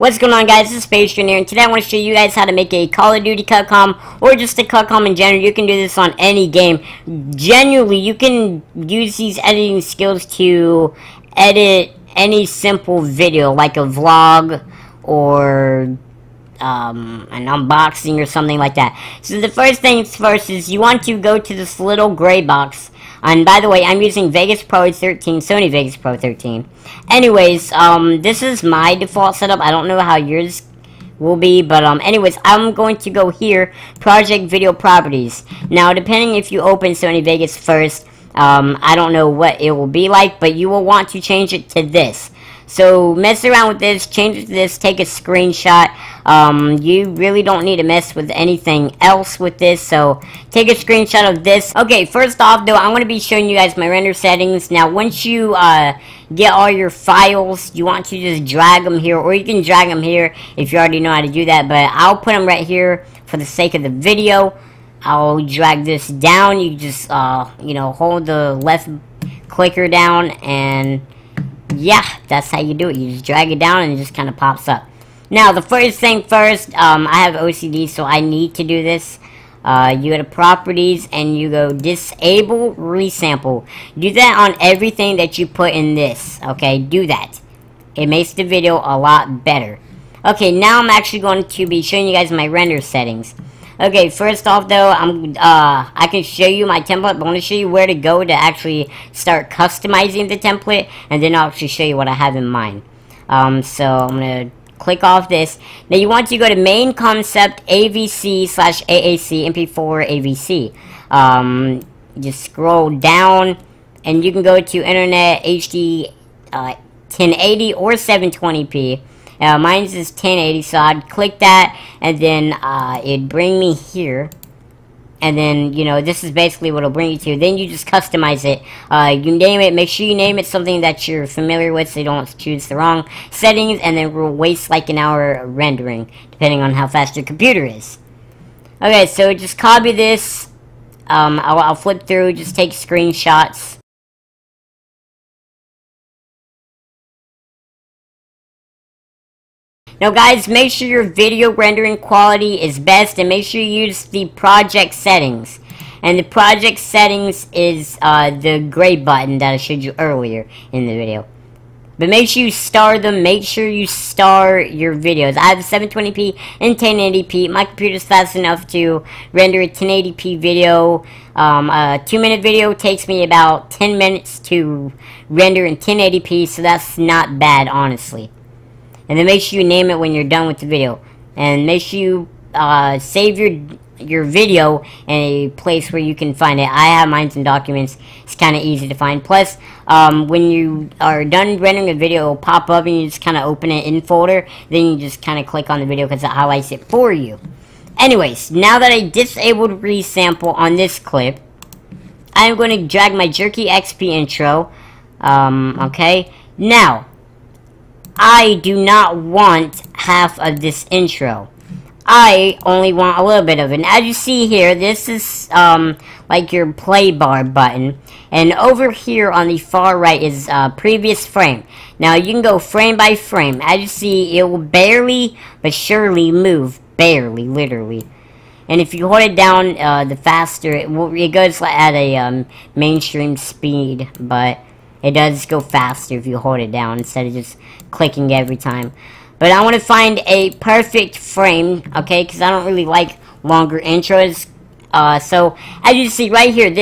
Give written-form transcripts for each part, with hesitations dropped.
What's going on, guys? This is Bastrin here, and today I want to show you guys how to make a Call of Duty cutcom, or just a cutcom in general. You can do this on any game. Generally, you can use these editing skills to edit any simple video, like a vlog, or an unboxing, or something like that. So the first things first is you want to go to this little gray box. And by the way, I'm using Vegas Pro 13, Sony Vegas Pro 13. Anyways, this is my default setup. I don't know how yours will be, but anyways, I'm going to go here, Project Video Properties. Now, depending if you open Sony Vegas first, I don't know what it will be like, but you will want to change it to this. So, mess around with this, change it to this, take a screenshot. You really don't need to mess with anything else with this, so take a screenshot of this. Okay, first off, though, I'm going to be showing you guys my render settings. Now, once you get all your files, you want to just drag them here, or you can drag them here if you already know how to do that, but I'll put them right here for the sake of the video. I'll drag this down. You just, you know, hold the left clicker down, and yeah, that's how you do it. You just drag it down and it just kind of pops up. Now, the first thing first, I have OCD, so I need to do this. You go to properties and you go disable resample. Do that on everything that you put in this. Okay, do that. It makes the video a lot better. Okay, now I'm actually going to be showing you guys my render settings. Okay, first off though, I can show you my template, but I want to show you where to go to actually start customizing the template, and then I'll actually show you what I have in mind. So I'm going to click off this. Now you want to go to main concept AVC / AAC MP4 AVC. Just scroll down, and you can go to Internet HD 1080 or 720p. Mine is 1080, so I'd click that, and then it'd bring me here, and then, you know, this is basically what it'll bring you to. Then you just customize it. You name it, make sure you name it something that you're familiar with, so you don't choose the wrong settings, and then we'll waste like an hour rendering, depending on how fast your computer is. Okay, so just copy this. I'll flip through, just take screenshots. Now guys, make sure your video rendering quality is best, and make sure you use the project settings. And the project settings is the gray button that I showed you earlier in the video. But make sure you star them, make sure you star your videos. I have 720p and 1080p. My computer is fast enough to render a 1080p video. A 2-minute video takes me about 10 minutes to render in 1080p, so that's not bad, honestly. And then make sure you name it when you're done with the video. And make sure you save your video in a place where you can find it. I have mine in documents. It's kind of easy to find. Plus, when you are done rendering a video, it'll pop up and you just kind of open it in folder. Then you just kind of click on the video because it highlights it for you. Anyways, now that I disabled resample on this clip, I'm going to drag my Jerky XP intro. Okay. Now, I do not want half of this intro. I only want a little bit of it. And as you see here, this is like your play bar button. And over here on the far right is previous frame. Now you can go frame by frame. As you see, it will barely but surely move. Barely, literally. And if you hold it down, the faster it goes at a mainstream speed, but it does go faster if you hold it down instead of just clicking every time. But I want to find a perfect frame, okay, because I don't really like longer intros. So, as you see right here,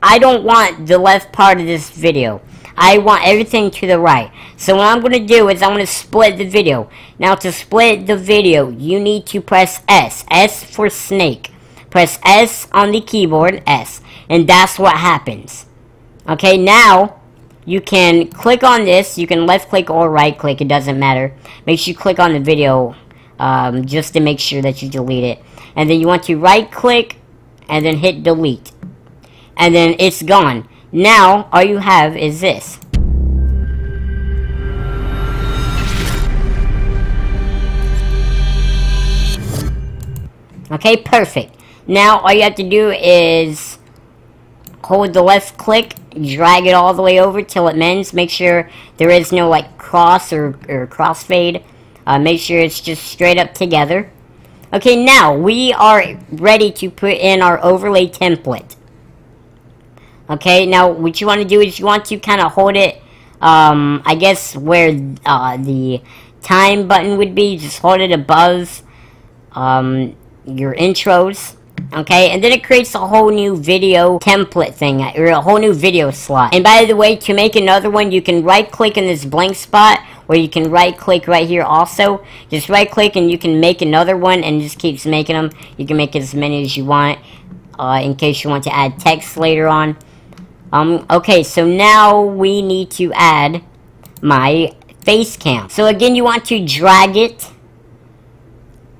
I don't want the left part of this video. I want everything to the right. So what I'm going to do is I'm going to split the video. Now, to split the video, you need to press S. S for snake. Press S on the keyboard, S. And that's what happens. Okay, now you can click on this. You can left click or right click, it doesn't matter. Make sure you click on the video just to make sure that you delete it. And then you want to right click and then hit delete. And then it's gone. Now all you have is this. Okay, perfect. Now all you have to do is hold the left click, drag it all the way over till it mends. Make sure there is no like cross or crossfade. Make sure it's just straight up together. Okay, now we are ready to put in our overlay template. Okay, now what you want to do is you want to kind of hold it, I guess where the time button would be. Just hold it above your intros. Okay, and then it creates a whole new video template thing, or a whole new video slot. And by the way, to make another one, you can right click in this blank spot, or you can right click right here also. Just right click and you can make another one, and it just keeps making them. You can make as many as you want, in case you want to add text later on. Okay, so now we need to add my face cam. So again, you want to drag it,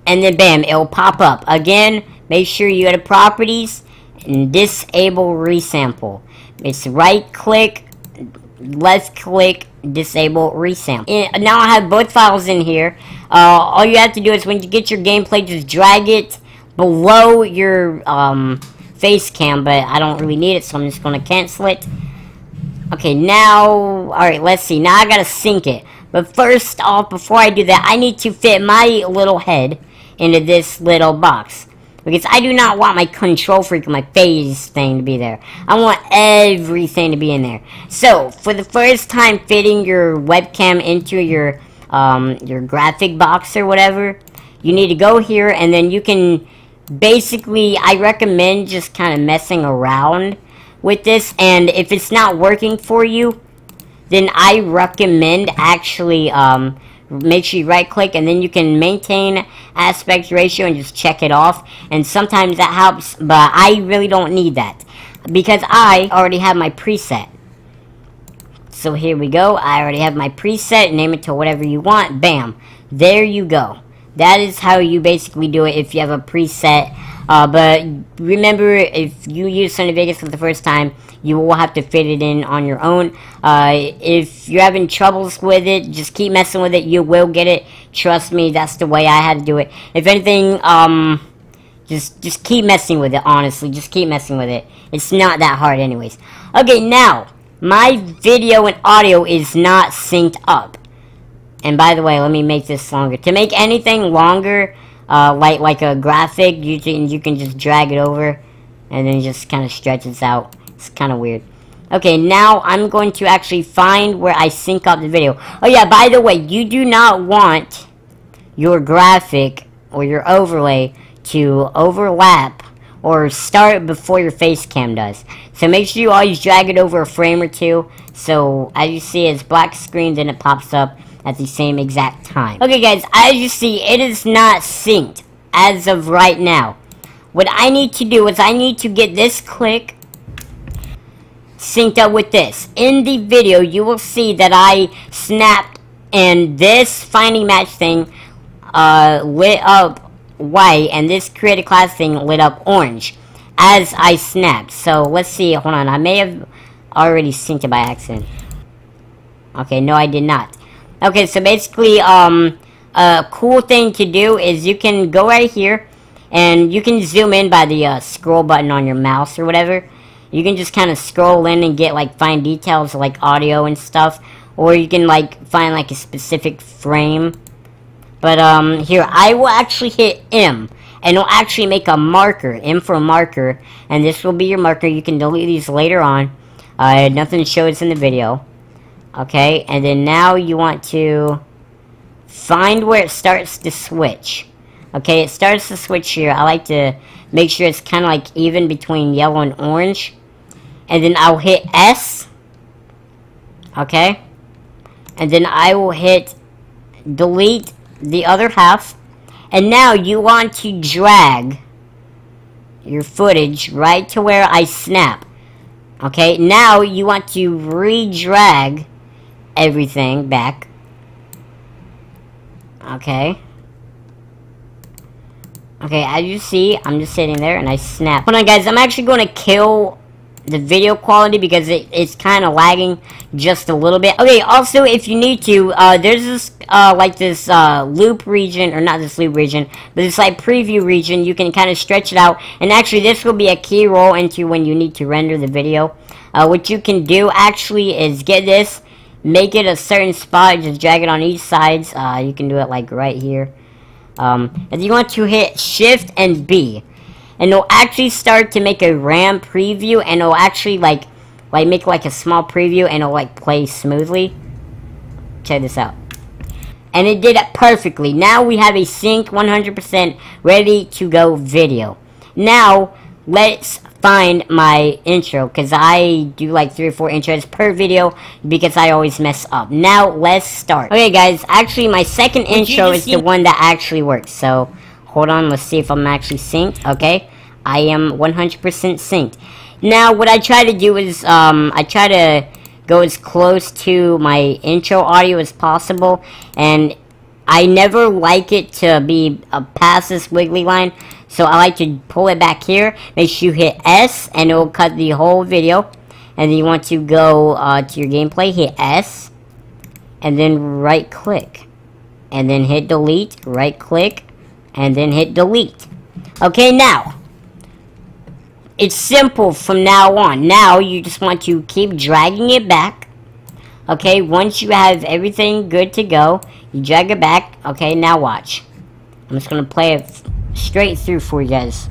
and then bam, it'll pop up. Again, make sure you go to properties and disable resample. It's right click, left click, disable resample. And now I have both files in here. All you have to do is when you get your gameplay, just drag it below your face cam, but I don't really need it, so I'm just going to cancel it. Okay, now, alright, let's see. Now I gotta sync it. But first off, before I do that, I need to fit my little head into this little box. Because I do not want my control freak, my phase thing to be there. I want everything to be in there. So, for the first time fitting your webcam into your graphic box or whatever, you need to go here, and then you can basically, I recommend just kind of messing around with this, and if it's not working for you, then I recommend actually make sure you right click, and then you can maintain aspect ratio and just check it off. And sometimes that helps, but I really don't need that because I already have my preset. So here we go. I already have my preset. Name it to whatever you want. Bam, there you go. That is how you basically do it if you have a preset. But remember, if you use Sony Vegas for the first time, you will have to fit it in on your own. If you're having troubles with it, just keep messing with it. You will get it. Trust me, that's the way I had to do it. If anything, just keep messing with it, honestly. Just keep messing with it. It's not that hard anyways. Okay, now, my video and audio is not synced up. And by the way, let me make this longer. To make anything longer, like a graphic, you can just drag it over, and then just kind of stretch it out. It's kind of weird. Okay, now I'm going to actually find where I sync up the video. Oh yeah, by the way, you do not want your graphic or your overlay to overlap or start before your face cam does. So make sure you always drag it over a frame or two. So as you see, it's black screen, then it pops up at the same exact time. Okay guys, as you see, it is not synced as of right now. What I need to do is I need to get this click synced up with this. In the video, you will see that I snapped, and this finding match thing lit up white, and this create a class thing lit up orange as I snapped. So let's see, hold on, I may have already synced it by accident. Okay, no I did not. Okay, so basically, a cool thing to do is you can go right here, and you can zoom in by the scroll button on your mouse or whatever. You can just kind of scroll in and get, like, fine details like audio and stuff. Or you can, like, find, like, a specific frame. But, here, I will actually hit M, and it'll actually make a marker, M for marker, and this will be your marker. You can delete these later on. Nothing shows in the video. Okay, and then now you want to find where it starts to switch. Okay, it starts to switch here. I like to make sure it's kind of like even between yellow and orange. And then I'll hit S. Okay. And then I will hit delete the other half. And now you want to drag your footage right to where I snap. Okay, now you want to re-drag everything back. Okay. Okay, as you see, I'm just sitting there and I snap. Hold on guys, I'm actually going to kill the video quality because it's kind of lagging just a little bit. Okay, also if you need to, there's this, like this loop region, or not this loop region, but this like preview region. You can kind of stretch it out, and actually this will be a key role into when you need to render the video. What you can do actually is get this, make it a certain spot, just drag it on each sides. You can do it like right here. And you want to hit Shift and B, and it'll actually start to make a RAM preview, and it'll actually like make like a small preview, and it'll like play smoothly. Check this out. And it did it perfectly. Now we have a synced 100% ready to go video. Now let's find my intro, because I do like 3 or 4 intros per video because I always mess up. Now let's start. Okay guys, actually my second intro is the one that actually works. So hold on, let's see if I'm actually synced. Okay, I am 100% synced. Now what I try to do is I try to go as close to my intro audio as possible, and I never like it to be past this wiggly line, so I like to pull it back here. Make sure you hit S, and it will cut the whole video. And then you want to go to your gameplay, hit S, and then right click, and then hit delete, right click, and then hit delete. Okay, now it's simple from now on. Now you just want to keep dragging it back. Okay, once you have everything good to go, you drag it back. Okay, now watch. I'm just gonna play it straight through for you guys.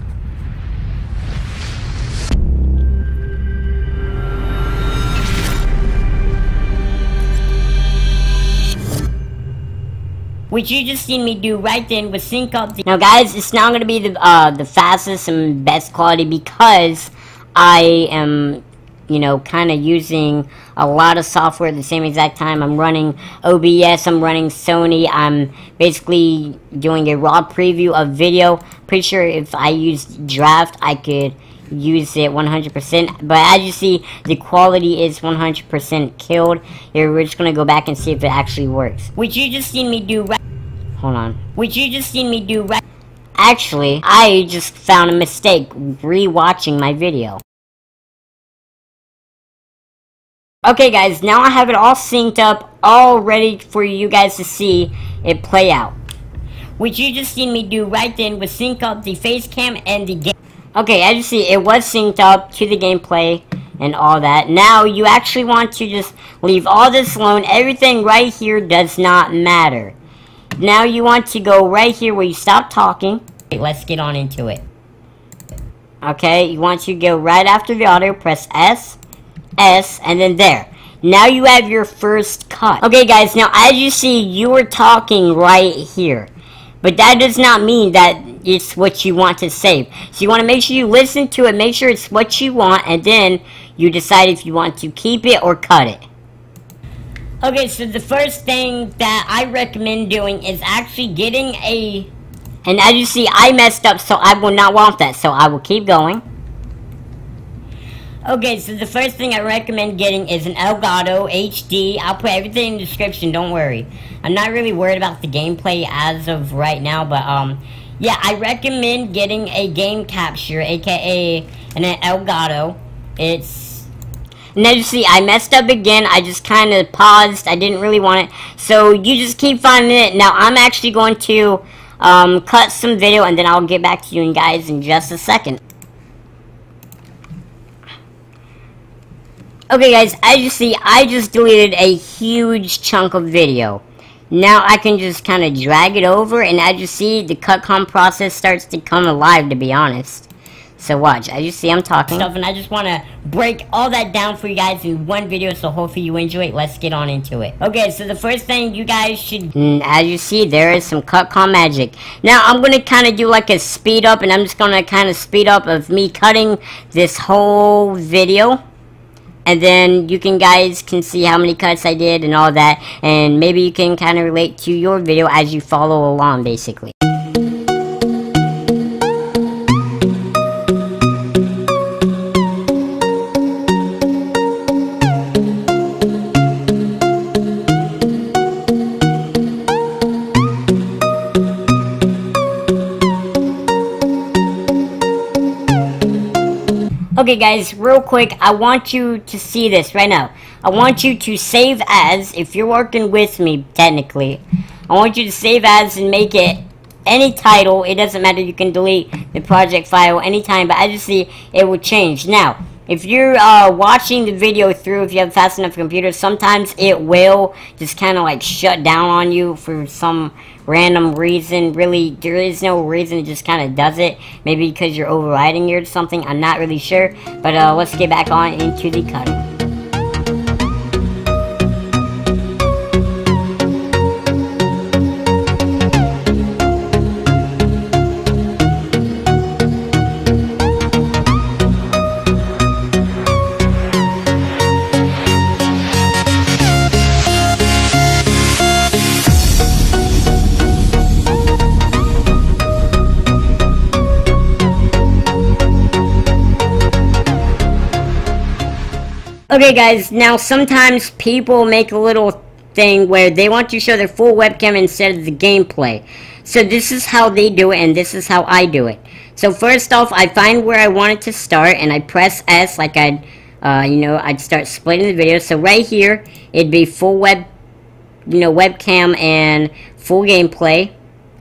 Which you just seen me do right then with sync up. Now guys, it's not gonna be the fastest and best quality because I am, you know, kind of using a lot of software at the same exact time. I'm running OBS, I'm running Sony, I'm basically doing a raw preview of video. Pretty sure if I used Draft, I could use it 100%, but as you see, the quality is 100% killed. Here, we're just gonna go back and see if it actually works. Which you just seen me do right. Hold on. Which you just seen me do right. Actually, I just found a mistake re-watching my video. Okay guys, now I have it all synced up, all ready for you guys to see it play out. Which you just seen me do right then was sync up the face cam and the game. Okay, as you see, it was synced up to the gameplay and all that. Now you actually want to just leave all this alone. Everything right here does not matter. Now you want to go right here where you stop talking. Okay, let's get on into it. Okay, you want to go right after the audio, press S, S, and then there. Now you have your first cut. Okay guys, now as you see, you were talking right here. But that does not mean that it's what you want to save. So you want to make sure you listen to it, make sure it's what you want, and then you decide if you want to keep it or cut it. Okay, so the first thing that I recommend doing is actually getting a... And as you see, I messed up, so I will not want that, so I will keep going. Okay, so the first thing I recommend getting is an Elgato HD. I'll put everything in the description, don't worry. I'm not really worried about the gameplay as of right now, but yeah, I recommend getting a game capture, aka an Elgato. It's... And as you see, I messed up again. I just kind of paused. I didn't really want it. So you just keep finding it. Now I'm actually going to cut some video, and then I'll get back to you guys in just a second. Okay guys, as you see, I just deleted a huge chunk of video. Now I can just kind of drag it over, and as you see, the cut-com process starts to come alive, to be honest. So watch, as you see, I'm talking stuff, and I just want to break all that down for you guys in one video, so hopefully you enjoy it. Let's get on into it. Okay, so the first thing you guys should... as you see, there is some cut-com magic. Now, I'm going to kind of do like a speed up, and I'm just going to kind of speed up of me cutting this whole video. And then you guys can see how many cuts I did and all that. And maybe you can kind of relate to your video as you follow along, basically. Okay guys, real quick, I want you to see this right now. I want you to save as, if you're working with me, technically. I want you to save as and make it any title. It doesn't matter, you can delete the project file anytime, but as you see, it will change. Now, if you're watching the video through, if you have fast enough computer, sometimes it will just kind of like shut down on you for some random reason. Really, there is no reason, it just kind of does it. Maybe because you're overriding it or something, I'm not really sure. But let's get back on into the cutting. Okay guys, now sometimes people make a little thing where they want to show their full webcam instead of the gameplay. So this is how they do it, and this is how I do it. So first off, I find where I want it to start, and I press S like I'd start splitting the video. So right here, it'd be full webcam and full gameplay.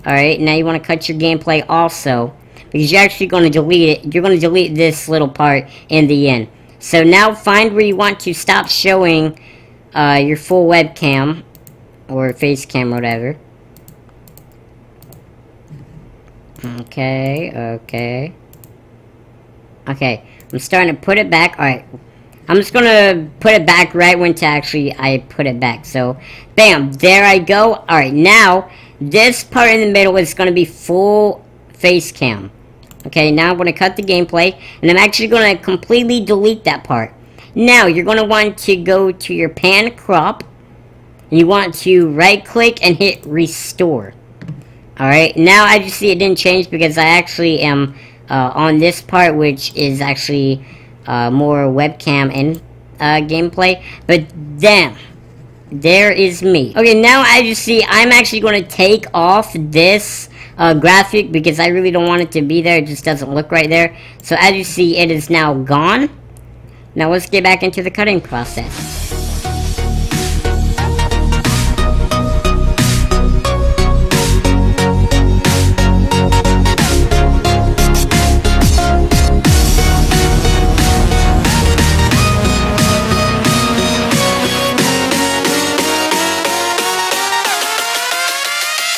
Alright, now you want to cut your gameplay also, because you're actually going to delete it. You're going to delete this little part in the end. So now find where you want to stop showing your full webcam or face cam or whatever. Okay, I'm starting to put it back. Alright, I'm just gonna put it back right when I put it back. So, bam, there I go. Alright, now, this part in the middle is gonna be full face cam. Okay, now I'm going to cut the gameplay, and I'm actually going to completely delete that part. Now, you're going to want to go to your pan crop, and you want to right-click and hit restore. Alright, now I just see it didn't change because I actually am on this part, which is actually more webcam and gameplay. But damn, there is me. Okay, now I just see I'm actually going to take off this graphic because I really don't want it to be there. It just doesn't look right there. So as you see, it is now gone. Now let's get back into the cutting process.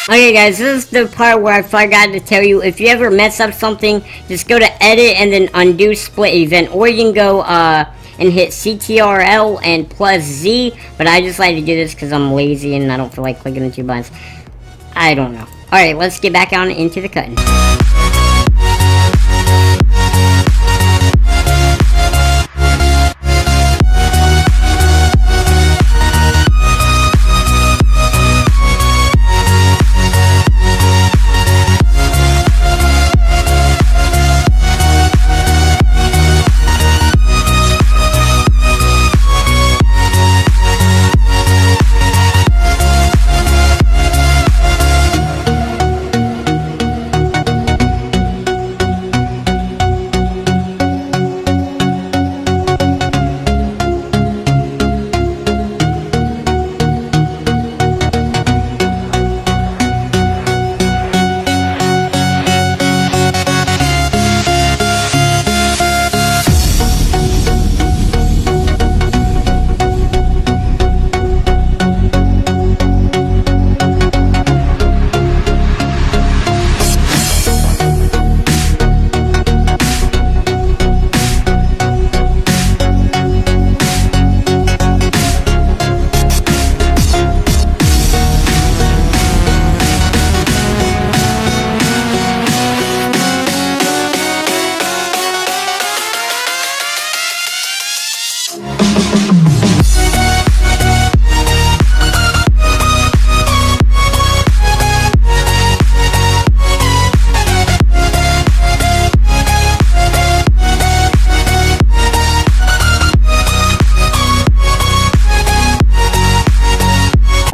Okay guys, this is the part where I forgot to tell you, if you ever mess up something, just go to edit and then undo split event, or you can go and hit CTRL and plus Z, but I just like to do this because I'm lazy and I don't feel like clicking the two buttons. I don't know. Alright, let's get back on into the cutting.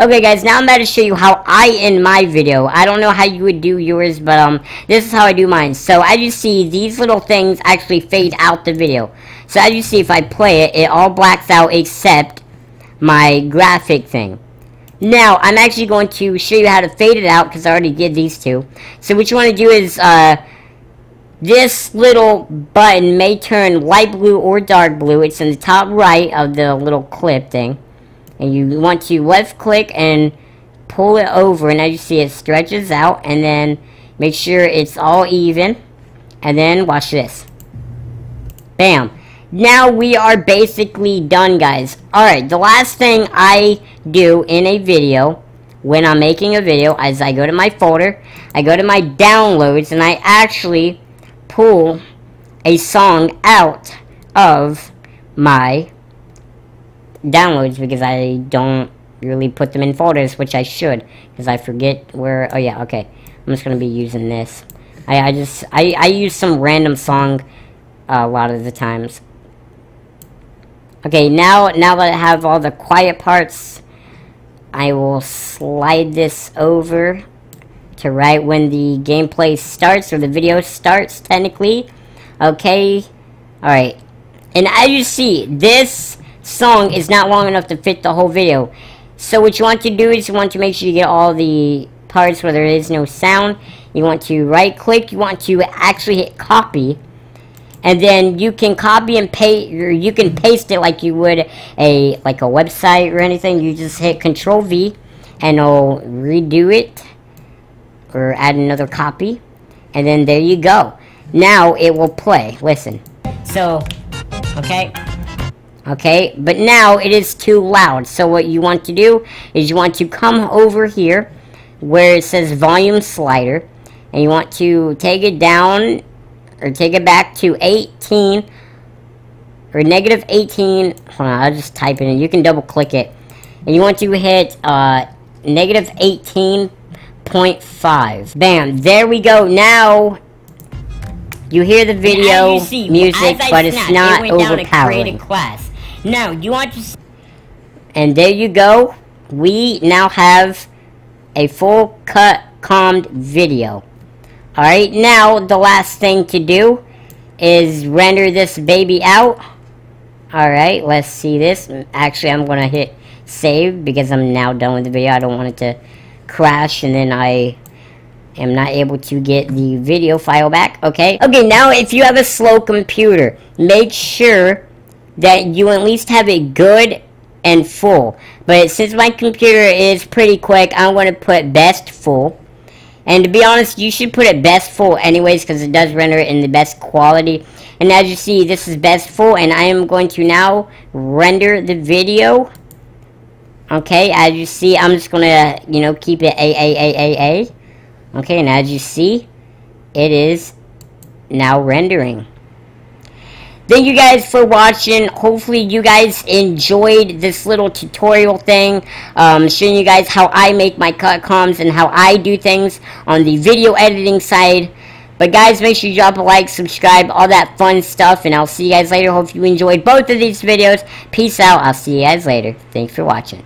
Okay guys, now I'm about to show you how I end my video. I don't know how you would do yours, but this is how I do mine. So as you see, these little things actually fade out the video. So as you see, if I play it, it all blacks out except my graphic thing. Now, I'm actually going to show you how to fade it out, because I already did these two. So what you want to do is, this little button may turn light blue or dark blue. It's in the top right of the little clip thing. And you want to left click and pull it over, and as you see, it stretches out, and then make sure it's all even, and then watch this. Bam. Now we are basically done, guys. Alright, the last thing I do in a video, when I'm making a video, is I go to my folder, I go to my downloads, and I actually pull a song out of my downloads, because I don't really put them in folders, which I should, because I forget where. Oh yeah, okay, I'm just gonna be using this. I use some random song a lot of the times. Okay, now that I have all the quiet parts, I will slide this over to right when the gameplay starts, or the video starts, technically. Okay, alright. And as you see, this song is not long enough to fit the whole video. So what you want to do is you want to make sure you get all the parts where there is no sound. You want to right click, you want to actually hit copy. And then you can copy and paste, or you can paste it like you would a website or anything. You just hit Control V and it'll redo it, or add another copy, and then there you go. Now it will play. Listen. So, okay, but now it is too loud. So what you want to do is you want to come over here where it says volume slider, and you want to take it down, or take it back to 18, or negative 18. Hold on, I'll just type it in. You can double click it, and you want to hit negative 18.5. Bam, there we go. Now you hear the video music, but it's not overpowering. Now you want to, and there you go. We now have a full cut calmed video. Alright, now the last thing to do is render this baby out. Alright, let's see this. Actually, I'm gonna hit save because I'm now done with the video. I don't want it to crash and then I am not able to get the video file back. Okay, now if you have a slow computer, make sure that you at least have it good and full. But since my computer is pretty quick, I'm going to put best full. And to be honest, you should put it best full anyways, because it does render it in the best quality. And as you see, this is best full, and I am going to now render the video. Okay, as you see, I'm just going to, keep it A. Okay, and as you see, it is now rendering. Thank you guys for watching. Hopefully you guys enjoyed this little tutorial thing, showing you guys how I make my cut comms and how I do things on the video editing side. But guys, make sure you drop a like, subscribe, all that fun stuff, and I'll see you guys later. Hope you enjoyed both of these videos. Peace out. I'll see you guys later. Thanks for watching.